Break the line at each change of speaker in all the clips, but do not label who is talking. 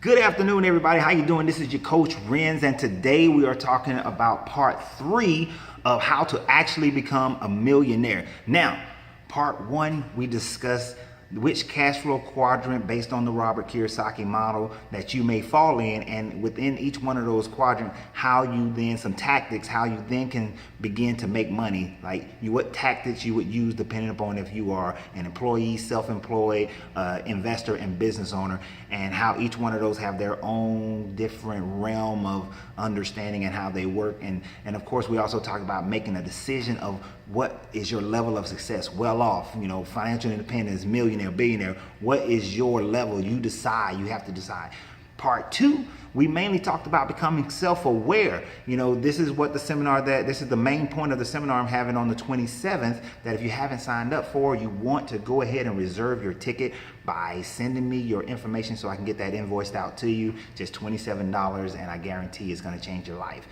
Good afternoon, everybody. How you doing? This is your coach Renz, and today we are talking about part 3 of how to actually become a millionaire. Now, part 1, we discussed which cash flow quadrant based on the Robert Kiyosaki model that you may fall in, and within each one of those quadrants, how you then, some tactics, how you then can begin to make money, like what tactics you would use depending upon if you are an employee, self-employed, investor, and business owner, and how each one of those have their own different realm of understanding and how they work. And of course, we also talk about making a decision of what is your level of success, well off, financial independence, millionaire, billionaire. What is your level? You decide. You have to decide. Part 2, we mainly talked about becoming self-aware. This is what this is the main point of the seminar I'm having on the 27th, that if you haven't signed up for, you want to go ahead and reserve your ticket by sending me your information so I can get that invoiced out to you. Just $27, and I guarantee it's going to change your life.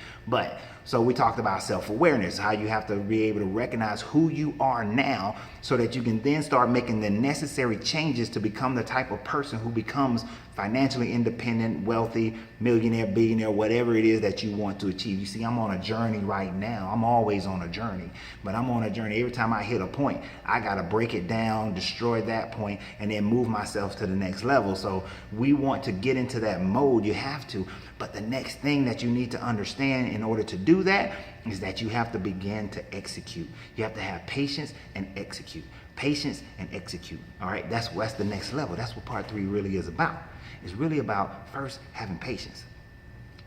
So we talked about self-awareness, how you have to be able to recognize who you are now so that you can then start making the necessary changes to become the type of person who becomes financially independent, wealthy, millionaire, billionaire, whatever it is that you want to achieve. You see, I'm on a journey right now. I'm always on a journey, but I'm on a journey. Every time I hit a point, I got to break it down, destroy that point, and then move myself to the next level. So we want to get into that mode. You have to. But the next thing that you need to understand in order to do that is that you have to begin to execute. You have to have patience and execute. Patience and execute. All right, that's the next level. That's what part 3 really is about. It's really about first having patience.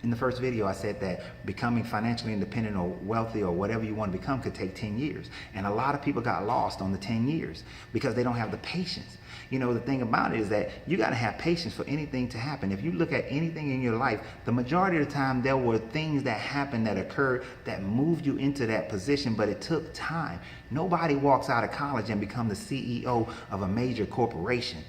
In the first video, I said that becoming financially independent or wealthy or whatever you want to become could take 10 years. And a lot of people got lost on the 10 years because they don't have the patience. The thing about it is that you got to have patience for anything to happen. If you look at anything in your life, the majority of the time there were things that happened, that occurred, that moved you into that position, but it took time. Nobody walks out of college and becomes the CEO of a major corporation.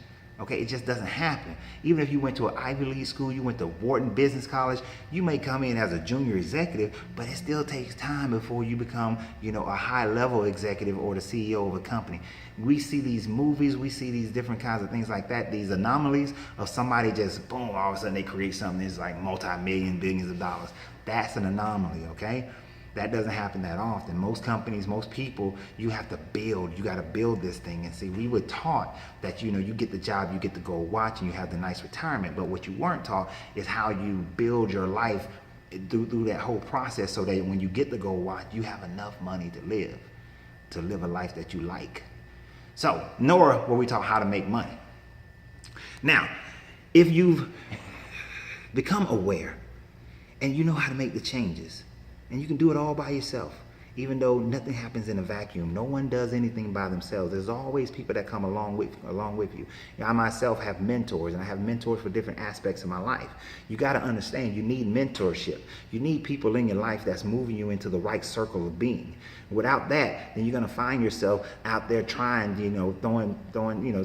Okay, it just doesn't happen. Even if you went to an Ivy League school, you went to Wharton Business College, you may come in as a junior executive, but it still takes time before you become, a high-level executive or the CEO of a company. We see these movies, we see these different kinds of things like that, these anomalies of somebody just, boom, all of a sudden they create something that's like multi-million, billions of dollars. That's an anomaly, okay? That doesn't happen that often. Most companies, most people, you have to build. You got to build this thing. And see, we were taught that, you get the job, you get to go watch, and you have the nice retirement. But what you weren't taught is how you build your life through that whole process so that when you get to go watch, you have enough money to live a life that you like. So, nor were we taught how to make money. Now, if you've become aware and you know how to make the changes, and you can do it all by yourself, even though nothing happens in a vacuum. No one does anything by themselves. There's always people that come along with you. I myself have mentors, and I have mentors for different aspects of my life. You got to understand, you need mentorship. You need people in your life that's moving you into the right circle of being. Without that, then you're going to find yourself out there trying,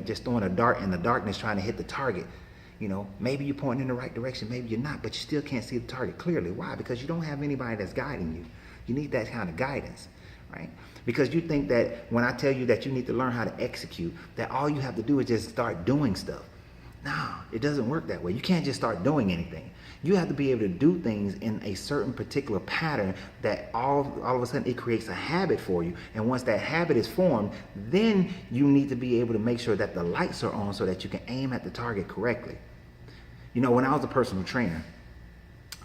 just throwing a dart in the darkness, trying to hit the target. Maybe you're pointing in the right direction, maybe you're not, but you still can't see the target clearly. Why? Because you don't have anybody that's guiding you. You need that kind of guidance, right? Because you think that when I tell you that you need to learn how to execute, that all you have to do is just start doing stuff. No, it doesn't work that way. You can't just start doing anything. You have to be able to do things in a certain particular pattern that all of a sudden it creates a habit for you. And once that habit is formed, then you need to be able to make sure that the lights are on so that you can aim at the target correctly. When I was a personal trainer,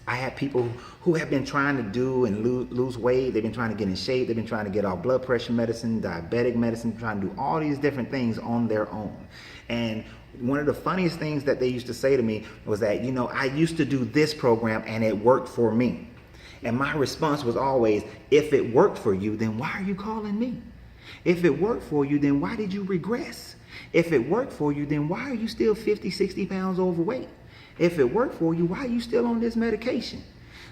I had people who have been trying to do and lose weight. They've been trying to get in shape. They've been trying to get off blood pressure medicine, diabetic medicine, trying to do all these different things on their own. And one of the funniest things that they used to say to me was that, I used to do this program and it worked for me. And my response was always, if it worked for you, then why are you calling me? If it worked for you, then why did you regress? If it worked for you, then why are you still 50, 60 pounds overweight? If it worked for you, why are you still on this medication?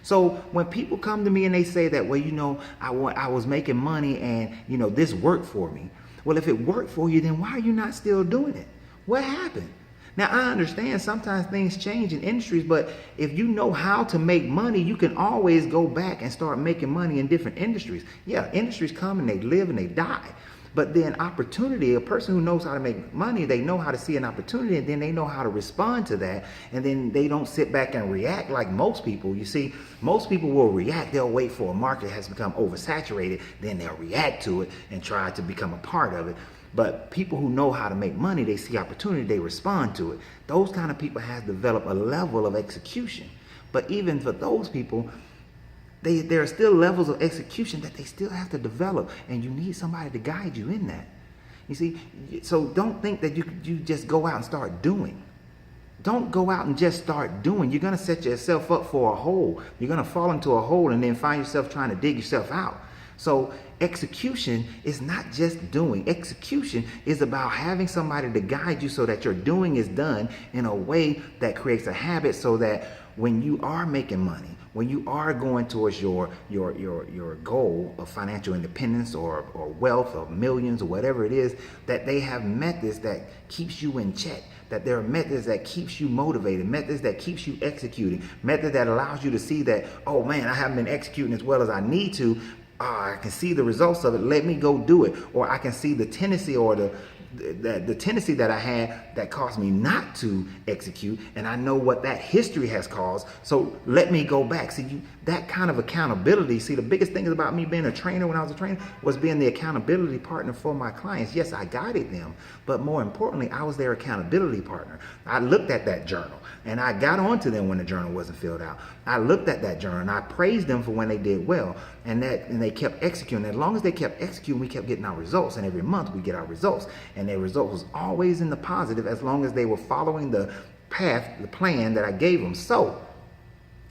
So when people come to me and they say that, well, I was making money and, this worked for me. Well, if it worked for you, then why are you not still doing it? What happened? Now, I understand sometimes things change in industries, but if you know how to make money, you can always go back and start making money in different industries. Yeah, industries come and they live and they die. But then opportunity, a person who knows how to make money, they know how to see an opportunity, and then they know how to respond to that. And then they don't sit back and react like most people. You see, most people will react. They'll wait for a market has become oversaturated, then they'll react to it and try to become a part of it. But people who know how to make money, they see opportunity, they respond to it. Those kind of people have developed a level of execution. But even for those people, there are still levels of execution that they still have to develop, and you need somebody to guide you in that. You see, so don't think that you just go out and start doing. Don't go out and just start doing. You're going to set yourself up for a hole. You're going to fall into a hole and then find yourself trying to dig yourself out. So execution is not just doing. Execution is about having somebody to guide you so that your doing is done in a way that creates a habit, so that when you are making money, when you are going towards your goal of financial independence or wealth of millions or whatever it is, that they have methods that keeps you in check, that there are methods that keeps you motivated, methods that keeps you executing, method that allows you to see that, oh man, I haven't been executing as well as I need to. I can see the results of it. Let me go do it. Or I can see the tendency or the tendency that I had that caused me not to execute, and I know what that history has caused, so let me go back. See, that kind of accountability. See, the biggest thing about me being a trainer when I was a trainer was being the accountability partner for my clients. Yes, I guided them, but more importantly, I was their accountability partner. I looked at that journal and I got onto them when the journal wasn't filled out. I looked at that journal and I praised them for when they did well, and they kept executing. As long as they kept executing, we kept getting our results, and every month we get our results, and their result was always in the positive as long as they were following the path, the plan that I gave them. So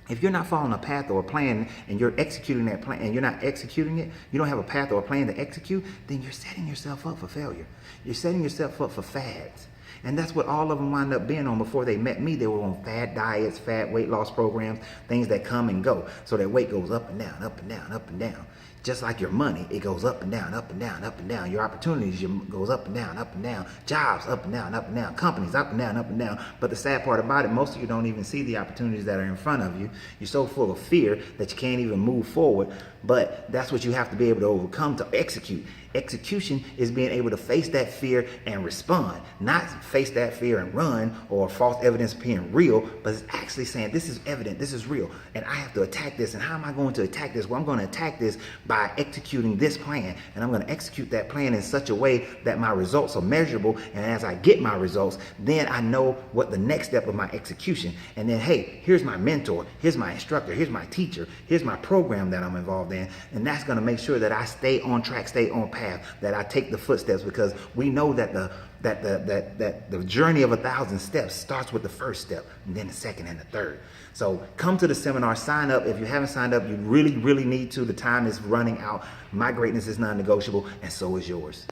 if you're not following a path or a plan and you're executing that plan and you're not executing it, you don't have a path or a plan to execute, then you're setting yourself up for failure. You're setting yourself up for fads. And that's what all of them wound up being on before they met me. They were on fad diets, fad weight loss programs, things that come and go. So their weight goes up and down, up and down, up and down. Just like your money, it goes up and down, up and down, up and down. Your opportunities goes up and down, up and down. Jobs, up and down, up and down. Companies, up and down, up and down. But the sad part about it, most of you don't even see the opportunities that are in front of you. You're so full of fear that you can't even move forward. But that's what you have to be able to overcome to execute. Execution is being able to face that fear and respond, not face that fear and run, or false evidence being real, but it's actually saying this is evident, this is real, and I have to attack this. And how am I going to attack this? Well, I'm going to attack this by executing this plan, and I'm going to execute that plan in such a way that my results are measurable, and as I get my results, then I know what the next step of my execution. And then, hey, here's my mentor, here's my instructor, here's my teacher, here's my program that I'm involved in, and that's going to make sure that I stay on track, stay on path, that I take the footsteps, because we know that the journey of 1,000 steps starts with the first step, and then the second and the third. So come to the seminar, sign up. If you haven't signed up, you really, really need to. The time is running out. My greatness is non-negotiable, and so is yours.